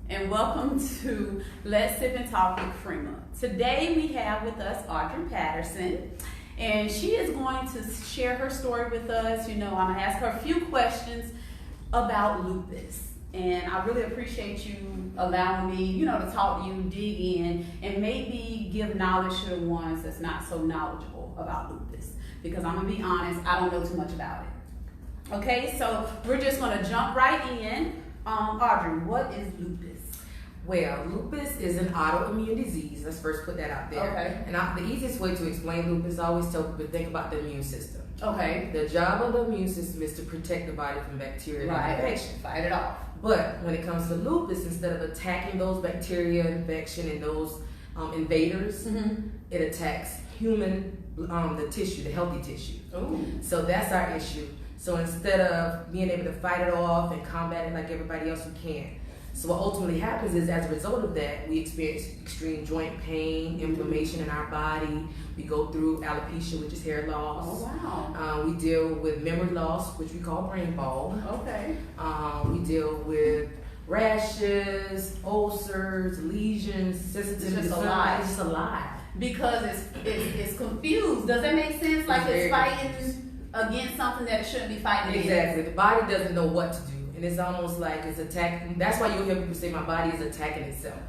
and welcome to Let's Sip and Talk with Crema. Today we have with us Audrey Patterson, and she is going to share her story with us. I'm going to ask her a few questions about lupus, and I really appreciate you allowing me, to talk to you, dig in, and maybe give knowledge to the ones that's not so knowledgeable about lupus, because I'm going to be honest, I don't know too much about it. Okay, so we're just going to jump right in. Audrey, what is lupus? Well, lupus is an autoimmune disease. Let's first put that out there. Okay. And the easiest way to explain lupus, I always tell people to think about the immune system. Okay. The job of the immune system is to protect the body from bacteria and infection. Fight it off. But when it comes to lupus, instead of attacking those bacteria, infection, and those invaders, it attacks the tissue, the healthy tissue. Ooh. So that's our issue. So instead of being able to fight it off and combat it like everybody else, we can't. So what ultimately happens is, as a result of that, we experience extreme joint pain, inflammation in our body. We go through alopecia, which is hair loss. Oh, wow. We deal with memory loss, which we call brain fog. Okay. We deal with rashes, ulcers, lesions, sensitivity. It's just a lot. It's just a lot. Because it's confused. Does that make sense? Like it's fighting against something that it shouldn't be fighting against. Exactly. The body doesn't know what to do. And it's almost like it's attacking. That's why you'll hear people say my body is attacking itself.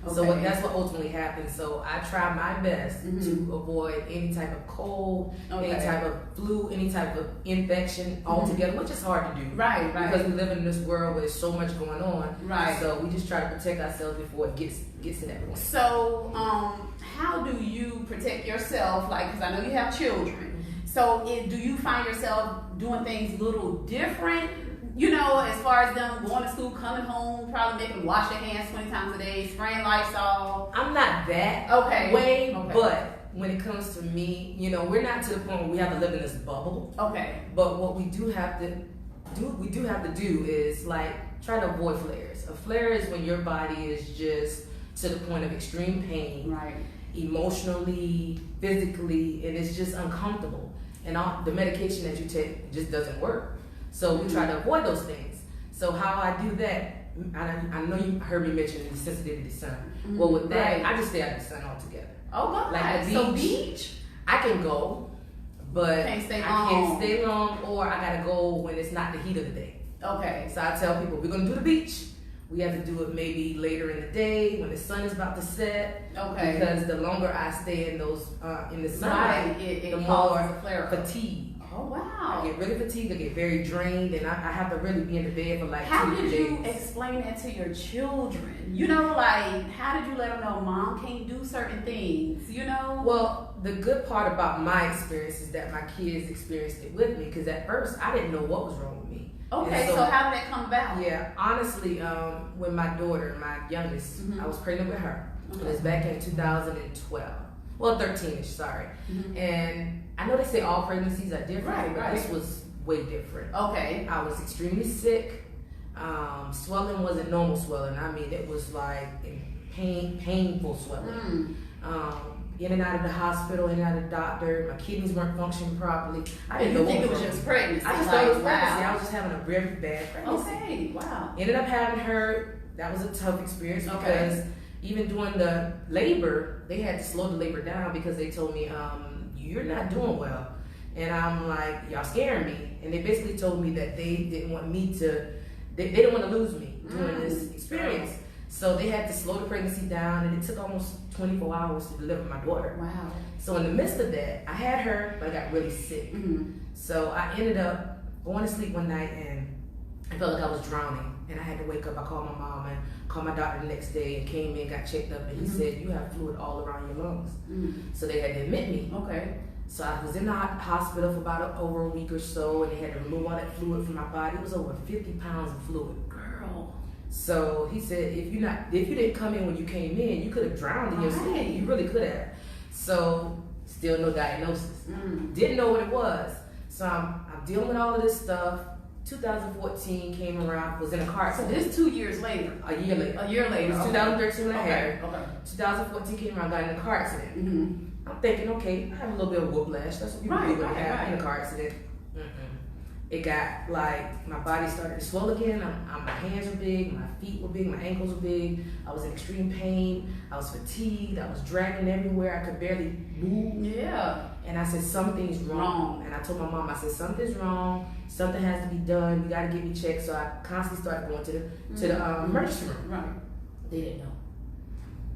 Okay. So that's what ultimately happens. So I try my best to avoid any type of cold, any type of flu, any type of infection altogether, which is hard to do. Right. Because we live in this world where there's so much going on. Right. So we just try to protect ourselves before it gets to that point. So how do you protect yourself? Like, because I know you have children. So do you find yourself doing things a little different? As far as them going to school, coming home, probably making them wash their hands 20 times a day, spraying Lysol. I'm not that way, but when it comes to me, we're not to the point where we have to live in this bubble. Okay. But what we do have to do is like try to avoid flares. A flare is when your body is just to the point of extreme pain, right? Emotionally, physically, and it's just uncomfortable. And the medication that you take just doesn't work. So we try to avoid those things. So how I do that, I know you heard me mention the sensitivity to sun. Well, with that, I just stay out of the sun altogether. Oh, God. Like the beach, I can go, but I can't stay long, or I gotta go when it's not the heat of the day. Okay. So I tell people, we're gonna do the beach. We have to do it maybe later in the day when the sun is about to set. Okay. Because the longer I stay in those in the sunlight, the more fatigue. Oh, wow. I get really fatigued, I get very drained, and I have to really be in the bed for like 2 days. How did you explain that to your children? How did you let them know Mom can't do certain things, Well, the good part about my experience is that my kids experienced it with me, because at first I didn't know what was wrong with me. Okay, so how did that come about? Yeah, honestly, with my daughter, my youngest, I was pregnant with her. Okay. It was back in 2012. Well, 13ish, sorry. And I know they say all pregnancies are different, but this was way different. Okay. I was extremely sick. Swelling wasn't normal swelling. I mean, it was like painful swelling. In and out of the hospital, in and out of the doctor. My kidneys weren't functioning properly. I didn't know think it was just pregnancy. I just thought it was pregnancy. I was just having a very bad pregnancy. Okay, wow. Ended up having her. That was a tough experience because even during the labor, they had to slow the labor down because they told me, you're not doing well. And I'm like, y'all scaring me. And they basically told me that they didn't want me to, they didn't want to lose me during this experience. So they had to slow the pregnancy down, and it took almost 24 hours to deliver my daughter. Wow. So in the midst of that, I had her, but I got really sick. So I ended up going to sleep one night, and I felt like I was drowning. And I had to wake up. I called my mom and called my doctor the next day and came in, got checked up, and he said, you have fluid all around your lungs. So they had to admit me. Okay. So I was in the hospital for about over a week or so, and they had to remove all that fluid from my body. It was over 50 pounds of fluid. Girl. So he said, if you didn't come in when you came in, you could have drowned in your sleep. You really could have. So still no diagnosis. Didn't know what it was. So I'm dealing with all of this stuff. 2014 came around, was in a car accident. So this 2 years later. A year later. A year later. It was 2013 when I had her. Okay. 2014 came around, got in a car accident. I'm thinking, okay, I have a little bit of whiplash. That's what people do when they have in a car accident. it got like my body started to swell again. My hands were big, my feet were big, my ankles were big. I was in extreme pain. I was fatigued. I was dragging everywhere. I could barely move. Yeah. And I said, something's wrong. And I told my mom, I said, something's wrong. Something has to be done. You got to get me checked. So I constantly started going to the emergency room. Right. They didn't know.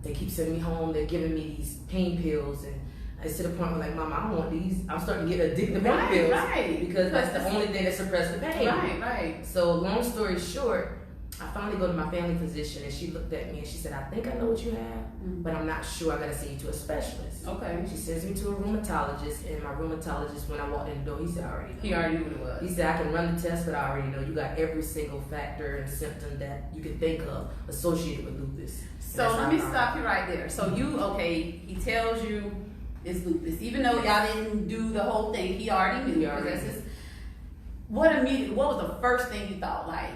They keep sending me home. They're giving me these pain pills, and it's to the point where, like, Mama, I don't want these. I'm starting to get addicted to pain pills. Right. Because that's the only thing that suppresses the pain. Right. So long story short, I finally go to my family physician, and she looked at me and she said, I think I know what you have, but I'm not sure. I got to send you to a specialist. Okay. She sends me to a rheumatologist, and my rheumatologist, when I walked in the door, he said, I already know. He already knew what it was. He said, I can run the test, but I already know you got every single factor and symptom that you can think of associated with lupus. So let me stop you right there. So he tells you it's lupus. Even though y'all didn't do the whole thing, he already knew. What was the first thing you thought? Like,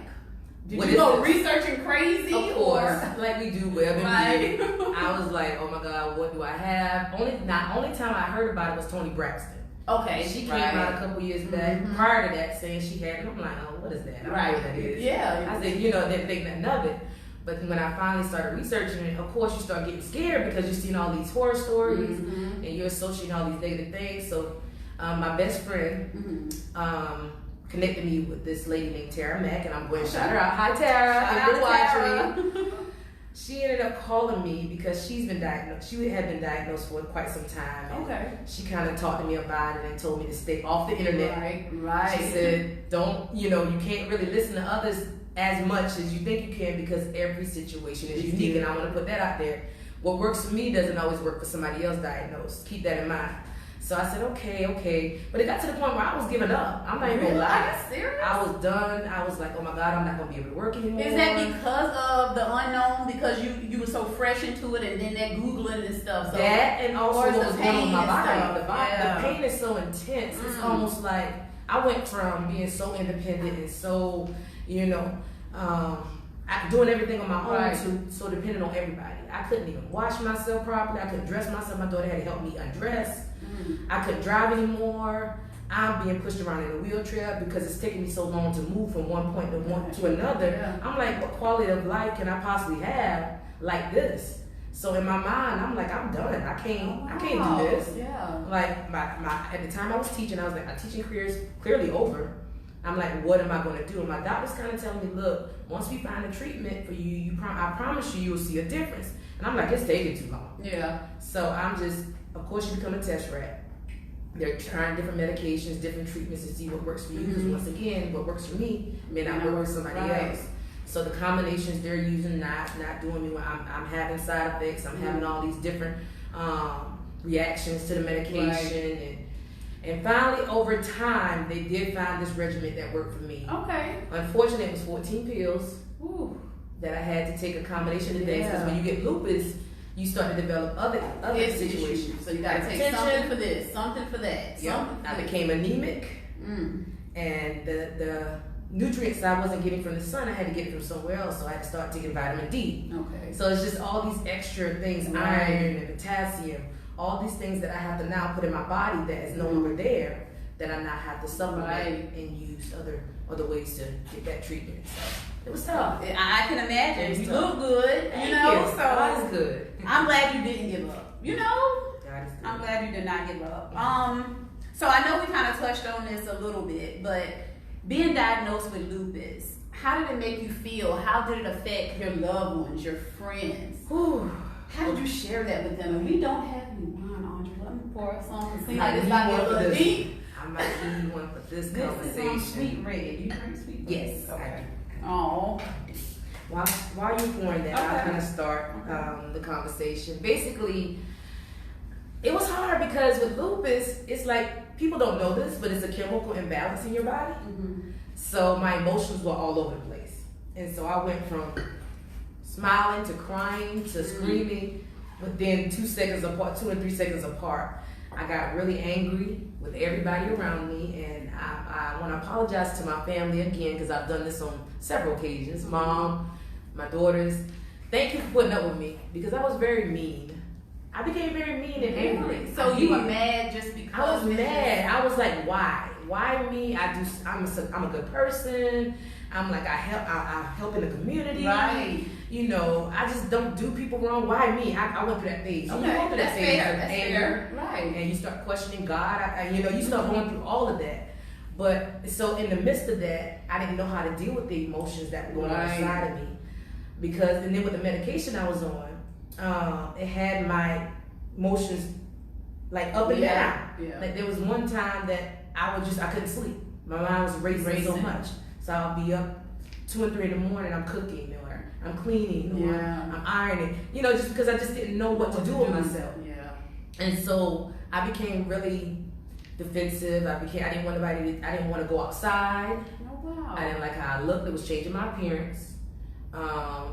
did you go researching crazy? Of course, like we do web right. I was like, oh my God, what do I have? Only time I heard about it was Toni Braxton. Okay. She came out a couple years back prior to that saying she had it. I'm like, oh, what is that? I don't know what that is. Yeah. I said, didn't think nothing of it. But when I finally started researching it, of course you start getting scared because you're seeing all these horror stories and you're associating all these negative things. So my best friend connected me with this lady named Tara Mack, and I'm going to shout her out. Hi Tara, if you're watching. She ended up calling me because she had been diagnosed for quite some time. Okay. She kind of talked to me about it and told me to stay off the internet. Right. She said, you can't really listen to others as much as you think you can because every situation is unique, and I want to put that out there. What works for me doesn't always work for somebody else diagnosed. Keep that in mind. So I said, okay. But it got to the point where I was giving up. I'm not even gonna lie. Are you serious? I was done. I was like, oh my God, I'm not gonna be able to work anymore. Is that because of the unknown? Because you were so fresh into it, and then that Googling and stuff? So that, and also what was going on with my body. The pain is so intense. It's almost like I went from being so independent and so, doing everything on my own to so dependent on everybody. I couldn't even wash myself properly. I couldn't dress myself. My daughter had to help me undress. I couldn't drive anymore. I'm being pushed around in a wheelchair because it's taking me so long to move from one point to another. Yeah. I'm like, what quality of life can I possibly have like this? So in my mind, I'm like, I'm done. I can't do this. Yeah. Like my at the time I was teaching, I was like, my teaching career is clearly over. I'm like, what am I going to do? And my doctor's kind of telling me, look, once we find a treatment for you, I promise you'll see a difference. And I'm like, it's taking too long. Yeah. So I'm just, of course, you become a test rat. They're trying different medications, different treatments to see what works for you. Because once again, what works for me may not work for somebody else. So the combinations they're using not doing me well. I'm having side effects. I'm having all these different reactions to the medication. And finally, over time, they did find this regimen that worked for me. Okay. Unfortunately, it was 14 pills that I had to take a combination of things. Because when you get lupus, you start to develop other situations. So you got to take something for this, something for that. Yeah. I became anemic, and the nutrients I wasn't getting from the sun, I had to get it from somewhere else. So I had to start taking vitamin D. Okay. So it's just all these extra things, iron and potassium. All these things that I have to now put in my body that is no longer there, that I now have to supplement and use other ways to get that treatment. So it was tough. I can imagine. You look good, Thank you. So God is good. I'm glad you didn't give up. God is good. I'm glad you did not give up. So I know we kind of touched on this a little bit, but being diagnosed with lupus, how did it make you feel? How did it affect your loved ones, your friends? How did you share that with them? And we don't have any wine, Audrey. Let me pour us on. It seems like it's about to be a little deep. I might need one for this conversation. This is sweet red. You drink sweet red? Yes. Okay. Oh. While you're pouring that, I'll kind of start the conversation. Basically, it was hard because with lupus, it's like, people don't know this, but it's a chemical imbalance in your body. So my emotions were all over the place. And so I went from smiling to crying to screaming within 2 and 3 seconds apart. I got really angry with everybody around me, and I want to apologize to my family again because I've done this on several occasions. Mom, my daughters, thank you for putting up with me because I was very mean. I became very mean and angry. So you were mad just because? I was mad. I was like, why? why me? I'm a good person. I'm like, I help in the community. Right. You know, I just don't do people wrong. Why me? I went through that phase. Okay, You go through that that's phase fair. of That's anger, fair. Right. and you start questioning God. You start going through all of that. But so in the midst of that, I didn't know how to deal with the emotions that were going on inside of me. Because, and then with the medication I was on, it had my emotions like up and down. Yeah. Like there was one time that I couldn't sleep. My mind was racing so much. So I'll be up 2 and 3 in the morning, I'm cooking or I'm cleaning or I'm ironing. You know, just because I just didn't know what to do with myself. Yeah. And so I became really defensive. I didn't want to go outside. Oh wow. I didn't like how I looked. It was changing my appearance.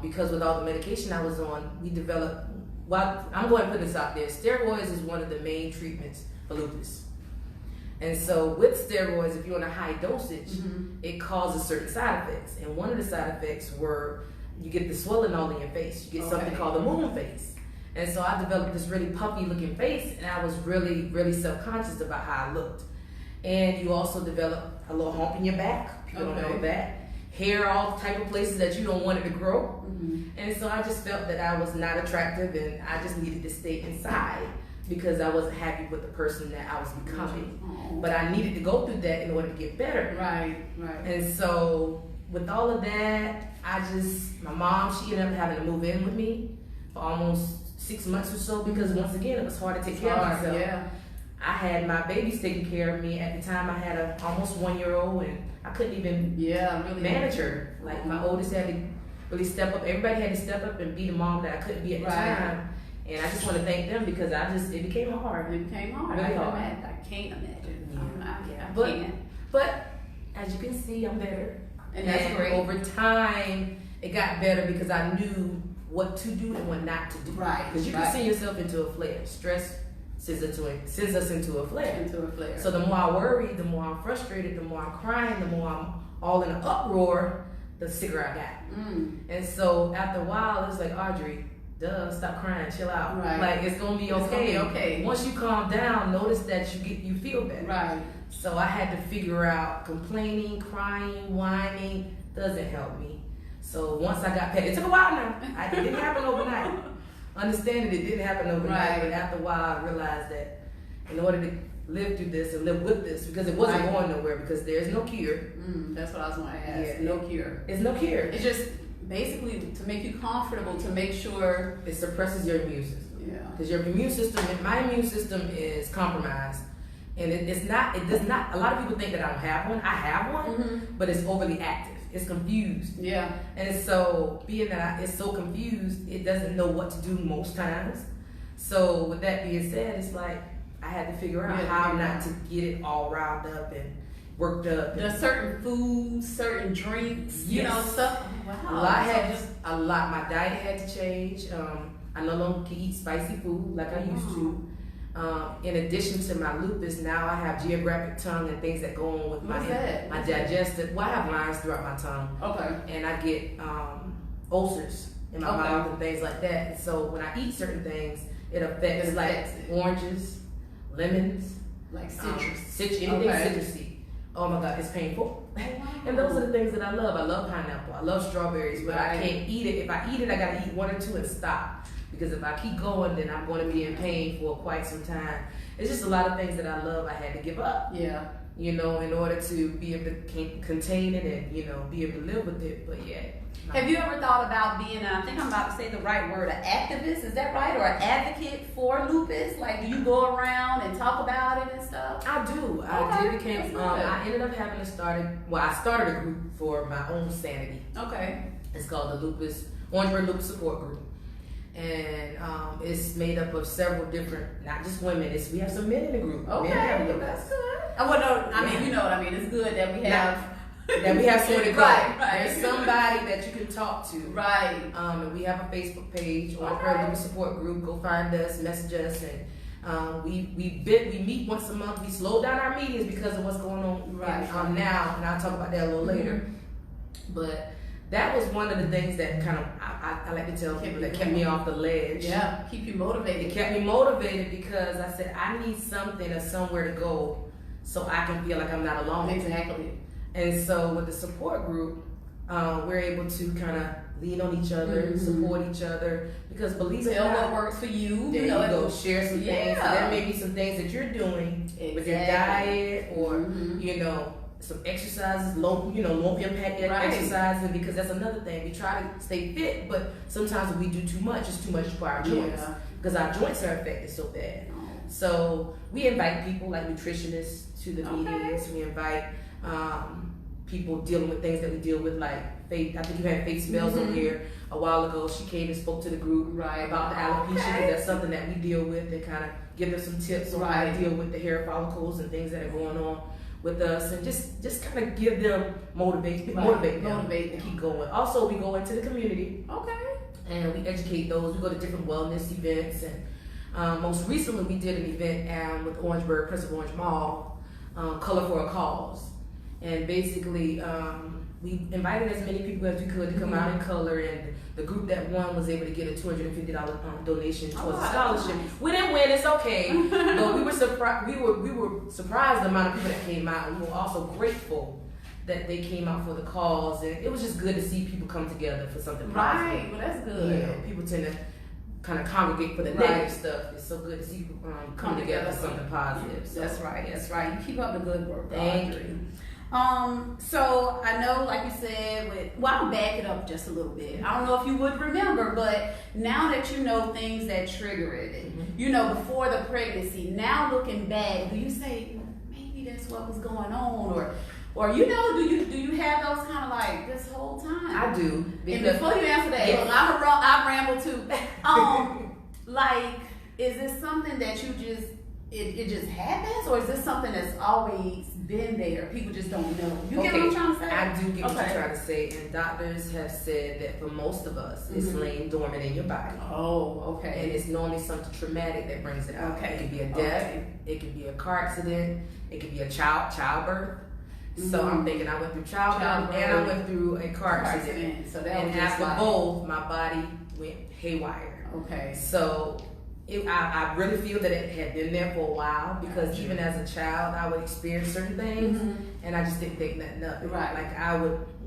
Because with all the medication I was on, we developed, well, I'm going to put this out there. Steroids is one of the main treatments for lupus. And so with steroids, if you're on a high dosage, it causes certain side effects. And one of the side effects were you get the swelling all in your face. You get something called the moon face. And so I developed this really puffy looking face, and I was really, really self-conscious about how I looked. And you also develop a little hump in your back. People don't know that. Hair all type of places that you don't want it to grow. And so I just felt that I was not attractive, and I just needed to stay inside because I wasn't happy with the person that I was becoming. But I needed to go through that in order to get better. Right. And so with all of that, my mom, she ended up having to move in with me for almost 6 months or so because once again, it was hard to take care of myself. Yeah. I had my babies taking care of me. At the time, I had a almost 1-year-old, and I couldn't even really manage her. Like my oldest had to really step up. Everybody had to step up and be the mom that I couldn't be at the time. And I just want to thank them because it became hard. It became hard. Really hard. I can't imagine. I But, can't. But as you can see, I'm better. And that's great. Over time, it got better because I knew what to do and what not to do. Right. Because you can send yourself into a flare. Stress sends us into a flare. So the more I worry, the more I'm frustrated, the more I'm crying, the more I'm all in an uproar, the sicker I got. And so after a while, it's like, Audrey, stop crying, chill out. Right. Like it's gonna be okay. Okay. Once you calm down, notice that you feel better. Right. So I had to figure out complaining, crying, whining doesn't help me. So once I got past, it took a while now. It didn't happen overnight. Understanding it didn't happen overnight, but after a while I realized that in order to live through this and live with this, because it wasn't going nowhere, because there's no cure. That's what I was going to ask. Yeah, no cure. It's no cure. It's just basically to make you comfortable, to make sure it suppresses your immune system. Yeah. Because your immune system, my immune system is compromised. And it does not, a lot of people think that I don't have one. I have one, but it's overly active. It's confused. Yeah. And so being that it's so confused, it doesn't know what to do most times. So with that being said, it's like I had to figure out how not to get it all riled up and worked up. There's certain foods, certain drinks, you know, stuff. Wow. A lot. My diet had to change. I no longer can eat spicy food like I used to. In addition to my lupus, now I have geographic tongue and things that go on with my digestive. Well, I have lines throughout my tongue. Okay. And I get ulcers in my mouth and things like that. And so when I eat certain things, it affects oranges, lemons, like citrus, anything citrusy. Oh my God, it's painful. And those are the things that I love. I love pineapple. I love strawberries, but I can't eat it. If I eat it, I gotta eat 1 or 2 and stop. Because if I keep going, then I'm going to be in pain for quite some time. It's just a lot of things that I love I had to give up. Yeah. You know, in order to be able to contain it and, you know, be able to live with it. But yeah. Have you ever thought about being, I think I'm about to say the right word, an activist, is that right? Or an advocate for lupus? Like, do you go around and talk about it and stuff? I do. I ended up having to I started a group for my own sanity. Okay. It's called the Orangeburg Lupus Support Group. And it's made up of several different, not just women. We have some men in the group. Okay, that's good. Well, no, I mean, you know what I mean. It's good that we have somewhere to go. Right. There's somebody that you can talk to. Right. And we have a Facebook page, Orangeburg Lupus Support Group. Go find us, message us, and we meet once a month. We slow down our meetings because of what's going on now, and I'll talk about that a little later. But that was one of the things that kind of I like to tell people that kept me off the ledge. Yeah, keep you motivated. It kept me motivated because I said I need something or somewhere to go so I can feel like I'm not alone. Exactly. And so with the support group, we're able to kind of lean on each other, support each other, because believe it or not, what works for you. There you go. Share some things. There may be some things that you're doing with your diet, or some exercises, low impact exercises, because that's another thing. We try to stay fit, but sometimes if we do too much, it's too much for our joints, because our joints are affected so bad. So we invite people like nutritionists to the meetings. We invite people dealing with things that we deal with, like Faith. I think you had Faith Smells on here a while ago. She came and spoke to the group about the alopecia, because that's something that we deal with, and kind of give them some tips on how to deal with the hair follicles and things that are going on with us, and just kind of give them motivate them to keep going. Also, we go into the community, and we educate those. We go to different wellness events, and most recently we did an event with Orangeburg, Prince of Orange Mall, Color for a Cause, and basically we invited as many people as we could to come out and color, and the group that won was able to get a $250 donation towards a scholarship. We didn't win, it's okay, but we were surprised. We were surprised the amount of people that came out, and we were also grateful that they came out for the cause, and it was just good to see people come together for something positive. Right, well that's good. People tend to kind of congregate for the negative stuff. It's so good to see people come together for something positive. So. That's right. You keep up the good work, Thank Audrey. you. So I know, like you said, I'll back it up just a little bit. I don't know if you would remember, but now that you know things that trigger it, before the pregnancy, now looking back, do you say maybe that's what was going on, or do you have those kind of like this whole time? I do. And before you answer that, I ramble too. Like, is this something that you just it just happens, or is this something that's always been there? People just don't know. You get what I'm trying to say? I do get what you're trying to say, and doctors have said that for most of us, it's laying dormant in your body. Oh, okay. And it's normally something traumatic that brings it out. It could be a death, it could be a car accident, it could be a childbirth. So I'm thinking I went through childbirth and I went through a car accident. So that and after both, my body went haywire. Okay. So I really feel that it had been there for a while, because even as a child, I would experience certain things, and I just didn't think nothing of it. Right. Like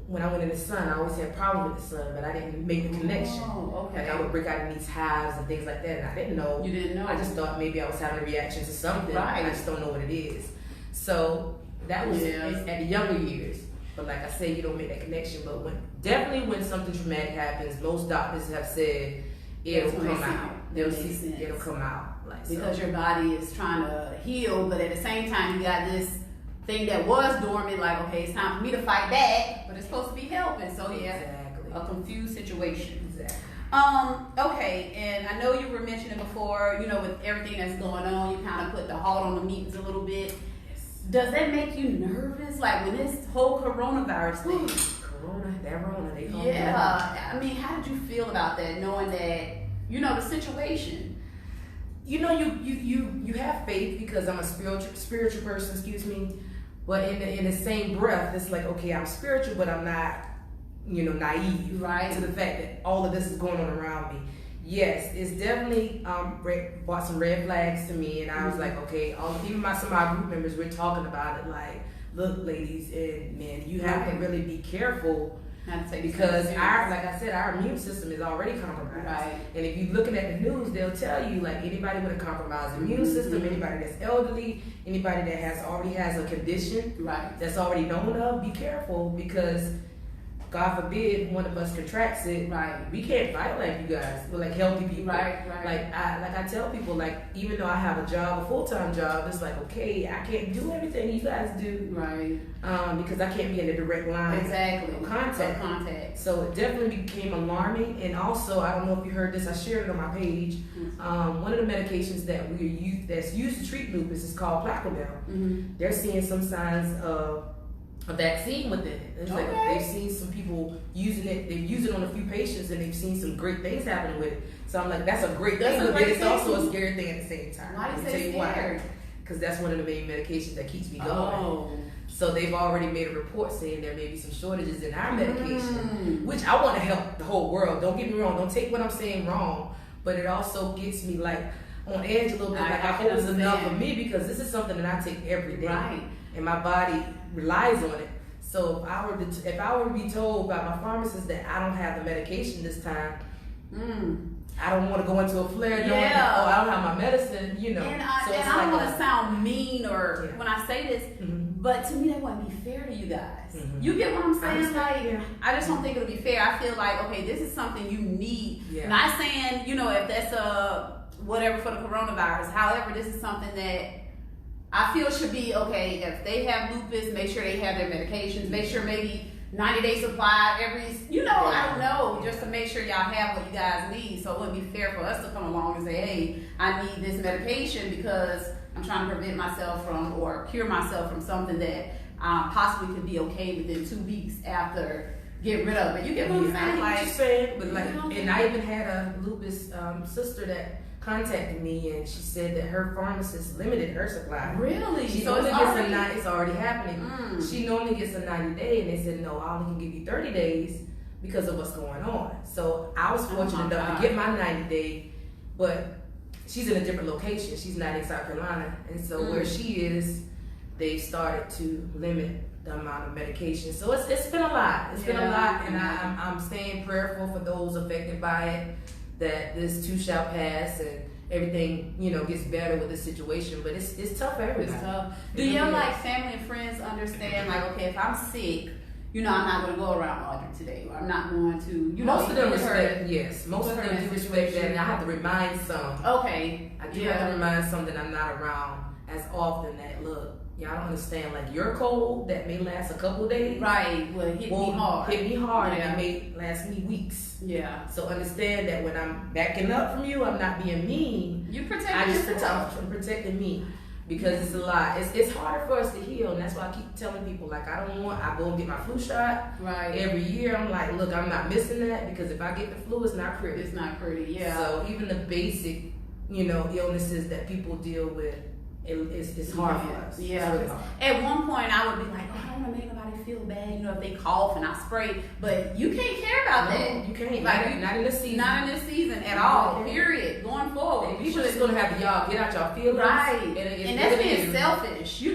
when I went in the sun, I always had problems with the sun, but I didn't make the connection. Oh, okay. Like I would break out in these hives and things like that, and I didn't know. You didn't know. I just thought maybe I was having a reaction to something. Right. I just don't know what it is. So that was at the younger years. But like I said, you don't make that connection. But when something traumatic happens, most doctors have said it'll come out. It'll come out. Because your body is trying to heal, but at the same time you got this thing that was dormant, like, okay, it's time for me to fight back, but it's supposed to be helping. So exactly. A confused situation. Exactly. Okay, and I know you were mentioning before, with everything that's going on, you kind of put the halt on the meetings a little bit. Does that make you nervous? Like when this whole coronavirus thing? They call I mean, how did you feel about that, knowing that, the situation? You have faith, because I'm a spiritual person, but in the same breath, it's like, okay, I'm spiritual, but I'm not, naive to the fact that all of this is going on around me. Yes, it's definitely brought some red flags to me, and I was like, okay, even some of my group members, we're talking about it, like, look, ladies and men, you have to really be careful, because like I said, our immune system is already compromised. Right. And if you're looking at the news, they'll tell you, like, anybody with a compromised immune system, anybody that's elderly, anybody that already has a condition that's already known of, be careful, because God forbid one of us contracts it. Right. We can't fight like you guys. We're like healthy people. Right. Like I tell people, like, even though I have a job, a full-time job, it's like, okay, I can't do everything you guys do. Right. Because I can't be in a direct line. Exactly. Of contact. So it definitely became alarming. And also, I don't know if you heard this, I shared it on my page. One of the medications that's used to treat lupus is called Plaquenil. They're seeing some signs of a vaccine within it. It's like they've seen some people using it. They've used it on a few patients, and they've seen some great things happening with it. So I'm like, that's a great thing, but it's also a scary thing at the same time. Why do you say scary? Because that's one of the main medications that keeps me going. So they've already made a report saying there may be some shortages in our medication, which I want to help the whole world. Don't get me wrong. Don't take what I'm saying wrong, but it also gets me like, on edge a little bit. Like I hope it's enough for me because this is something that I take every day, right? And my body relies on it. So if I were to be told by my pharmacist that I don't have the medication this time, I don't want to go into a flare knowing that, I don't have my medicine, And I don't want to sound mean or when I say this, but to me that wouldn't be fair to you guys. You get what I'm saying? I just don't think it'll be fair. I feel like, okay, this is something you need. Not saying, if that's whatever for the coronavirus. However, this is something that I feel should be okay. If they have lupus, make sure they have their medications. Make sure maybe 90-day supply I don't know, just to make sure y'all have what you guys need. So it wouldn't be fair for us to come along and say, hey, I need this medication because I'm trying to prevent myself from or cure myself from something that possibly could be okay within 2 weeks after getting rid of it. You get what I'm saying? I get what you're saying, but and I even had a lupus sister that contacted me, and she said that her pharmacist limited her supply. Really? She only gets it's already happening. She normally gets a 90-day, and they said no, I only can give you 30 days because of what's going on. So I was fortunate enough to get my 90-day, but she's in a different location. She's not in South Carolina, and so where she is, they started to limit the amount of medication. So it's been a lot. It's been a lot, and I'm staying prayerful for those affected by it, that this too shall pass and everything, gets better with the situation. But it's tough for everybody. It's tough. Do your family and friends understand, okay, if I'm sick, I'm not going to go around Audrey today, or I'm not going to, most of them respect, yes. Most of them do respect that, and I have to remind some. Okay. I do have to remind some that I'm not around as often that, look, y'all don't understand, your cold that may last a couple of days. Right, well, hit me hard. And it may last me weeks. Yeah. So understand that when I'm backing up from you, I'm not being mean. You protect yourself. I'm protecting me. Because it's a lot. It's harder for us to heal, and that's why I keep telling people, I go and get my flu shot. Right. Every year, I'm like, look, I'm not missing that, because if I get the flu, it's not pretty. It's not pretty, yeah. So even the basic, illnesses that people deal with, it's hard for us. Yeah. Really hard. At one point, I would be like, I don't want to make nobody feel bad, if they cough and I spray. But you can't care about that. You can't. Not in this season. Not in this season at all. Period. Going forward. People just gonna have y'all get out y'all feelings. Right. And that's being selfish. If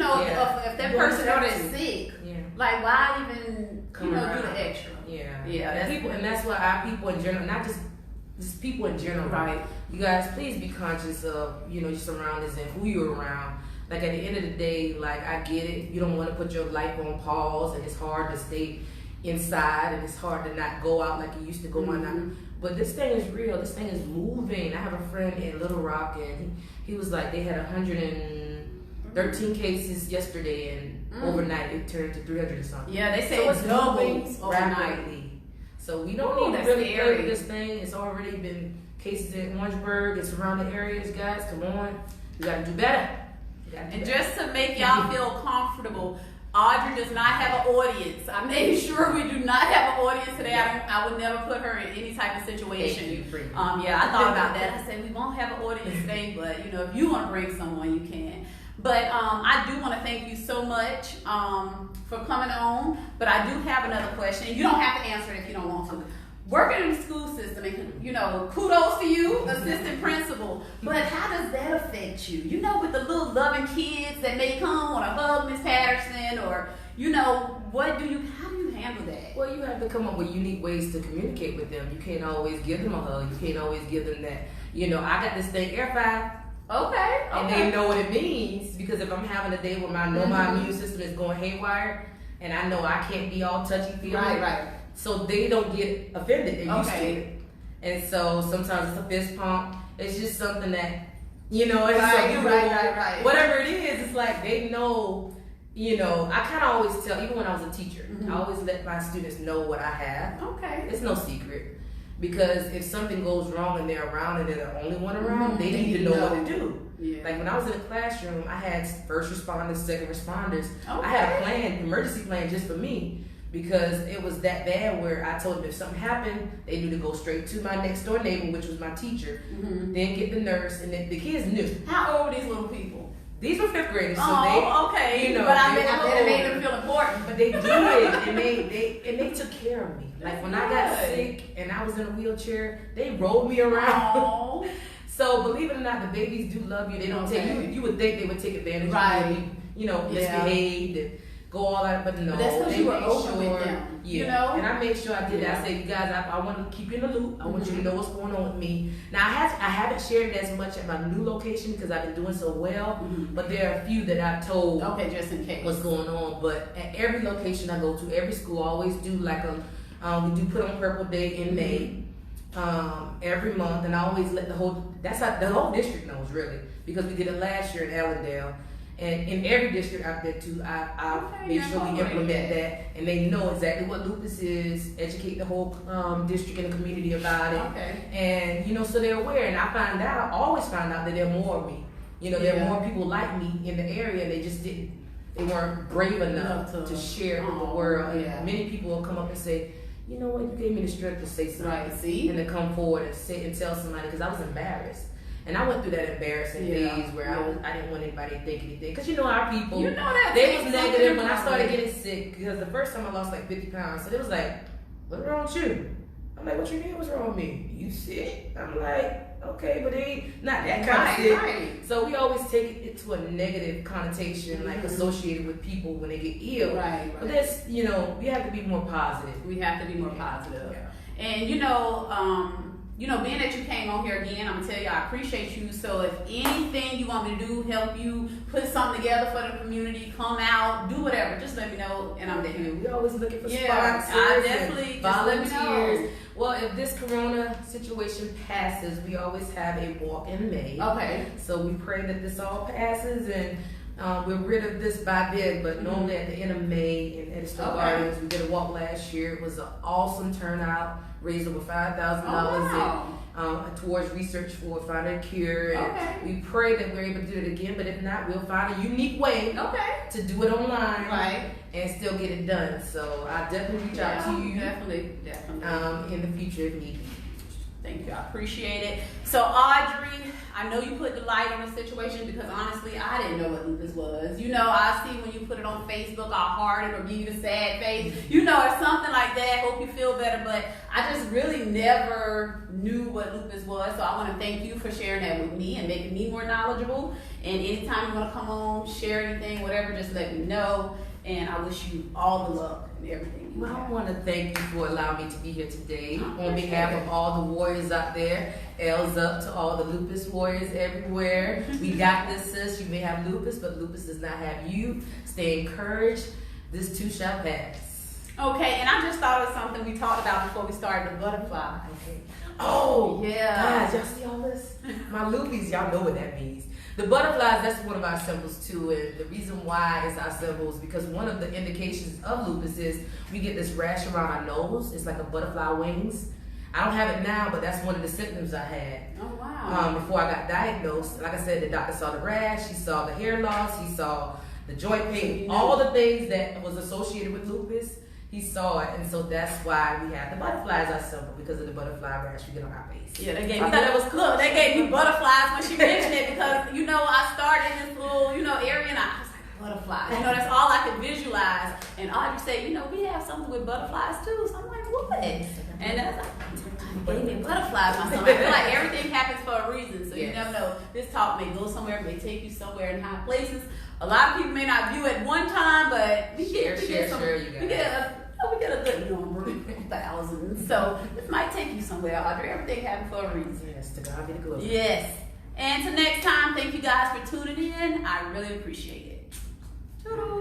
that person is sick, why even do the extra? Yeah. And that's why our people in general, not just people in general, right? You guys, please be conscious of your surroundings and who you're around. At the end of the day, I get it. You don't want to put your life on pause, and it's hard to stay inside, and it's hard to not go out like you used to go on. But this thing is real. This thing is moving. I have a friend in Little Rock, and he was like, they had 113 cases yesterday, and overnight it turned to 300 or something. Yeah, they say it's doubles rapidly. So we don't need to really play with this thing. It's already been cases in Orangeburg and surrounding areas, guys. Come on, you got to do better. And just to make y'all feel comfortable, Audrey does not have an audience. I made sure we do not have an audience today. I would never put her in any type of situation. I thought about that. I said we won't have an audience today, but if you want to bring someone, you can. But I do want to thank you so much for coming on. But I do have another question. You don't have to answer it if you don't want to. Working in the school system, and kudos to you, assistant principal. But how does that affect you? With the little loving kids that may come on a hug, Miss Patterson, or how do you handle that? Well, you have to come up with unique ways to communicate with them. You can't always give them a hug. You can't always give them that. I got this thing, Air 5. Okay. And they know what it means, because if I'm having a day where my immune system is going haywire, and I know I can't be all touchy-feely. Right. So they don't get offended. They're used to it. And so sometimes it's a fist pump. It's just something that, right. Whatever it is, it's like they know, I kind of always tell, even when I was a teacher, I always let my students know what I have. Okay. It's no secret. Because if something goes wrong and they're around and they're the only one around, they need to know what to do. Yeah. When I was in the classroom, I had first responders, second responders. Okay. I had a plan, emergency plan just for me. Because it was that bad where I told them if something happened, they knew to go straight to my next door neighbor, which was my teacher, then get the nurse, and the kids knew. How old are these little people? These were 5th graders, so okay. But I bet it made them feel important. But they did, and they took care of me. When I got sick and I was in a wheelchair, they rolled me around. So believe it or not, the babies do love you. They don't take you. You would think they would take advantage of you, you know, misbehaved and go all out, but no. But that's because you were open with them. Yeah. You know? And I made sure I did that. I said, you guys, I want to keep you in the loop. I want you to know what's going on with me. Now, I haven't shared it as much at my new location because I've been doing so well, but there are a few that I've told just in case what's going on. But at every location I go to, every school, I always do like we do put on Purple Day in May every month, and I always let the whole district knows really, because we did it last year in Allendale. And in every district I've been to, I made sure we implement that, and they know exactly what lupus is, educate the whole district and the community about it. Okay. And, you know, so they're aware. And I always find out that there are more of me. You know, there are more people like me in the area, and they weren't brave enough to share it with the world. And many people will come up and say, you know what, you gave me the strength to say something. Right, see? And to come forward and say and tell somebody, because I was embarrassed. And I went through that embarrassing phase where I didn't want anybody to think anything. Because you know our people, you know that they was negative when I started getting sick. Because the first time I lost like 50 pounds. So it was like, what's wrong with you? I'm like, what you mean what's wrong with me? You sick? I'm like, okay, but it ain't not that kind of sick. Right. So we always take it to a negative connotation, like associated with people when they get ill. Right. But that's, you know, we have to be more positive. We have to be more positive. Yeah. And you know, being that you came on here again, I'm gonna tell you I appreciate you. So if anything you want me to do, help you put something together for the community, come out, do whatever, just let me know, and I'm there. We always looking for sponsors. I definitely volunteers. Just let me know. Well, if this corona situation passes, we always have a walk in May. Okay. So we pray that this all passes and we're rid of this by then. But normally at the end of May in Edison Gardens, we did a walk last year. It was an awesome turnout. Raised over $5,000 towards research for finding a cure. And we pray that we're able to do it again. But if not, we'll find a unique way to do it online and still get it done. So I'll definitely reach out to you. Definitely. In the future if need be. Thank you. I appreciate it. So Audrey, I know you put the light on the situation because honestly, I didn't know what lupus was. You know, I see when you put it on Facebook, I'll heart it or give you the sad face. You know, or something like that. Hope you feel better. But I just really never knew what lupus was. So I want to thank you for sharing that with me and making me more knowledgeable. And anytime you want to come on, share anything, whatever, just let me know. And I wish you all the luck and everything. Well, I want to thank you for allowing me to be here today. On behalf of all the warriors out there, L's up to all the lupus warriors everywhere. We got this, sis. You may have lupus, but lupus does not have you. Stay encouraged. This too shall pass. Okay, and I just thought of something we talked about before we started, the butterfly. Okay. Oh, yeah. Guys, y'all see all this? My loopies, y'all know what that means. The butterflies, that's one of our symbols too, and the reason why it's our symbols because one of the indications of lupus is we get this rash around our nose. It's like a butterfly wings. I don't have it now, but that's one of the symptoms I had. Oh, wow. Before I got diagnosed. Like I said, the doctor saw the rash, he saw the hair loss, he saw the joint pain, all the things that was associated with lupus. He saw it, and so that's why we have the butterflies as our symbol because of the butterfly rash we get on our face. Yeah, they gave me they gave me butterflies when she mentioned it because you know I started in this little area and I was like butterflies. You know that's all I could visualize. And Audrey said, we have something with butterflies too. So I'm like, what? And I was like, gave me butterflies. My son. I feel like everything happens for a reason. So you never know. This talk may go somewhere, may take you somewhere in high places. A lot of people may not view it one time, but we get a good number, thousands. So this might take you somewhere, Audrey. Everything happened for a reason. Yes, to God be the glory. Yes. And till next time, thank you guys for tuning in. I really appreciate it. Toodles.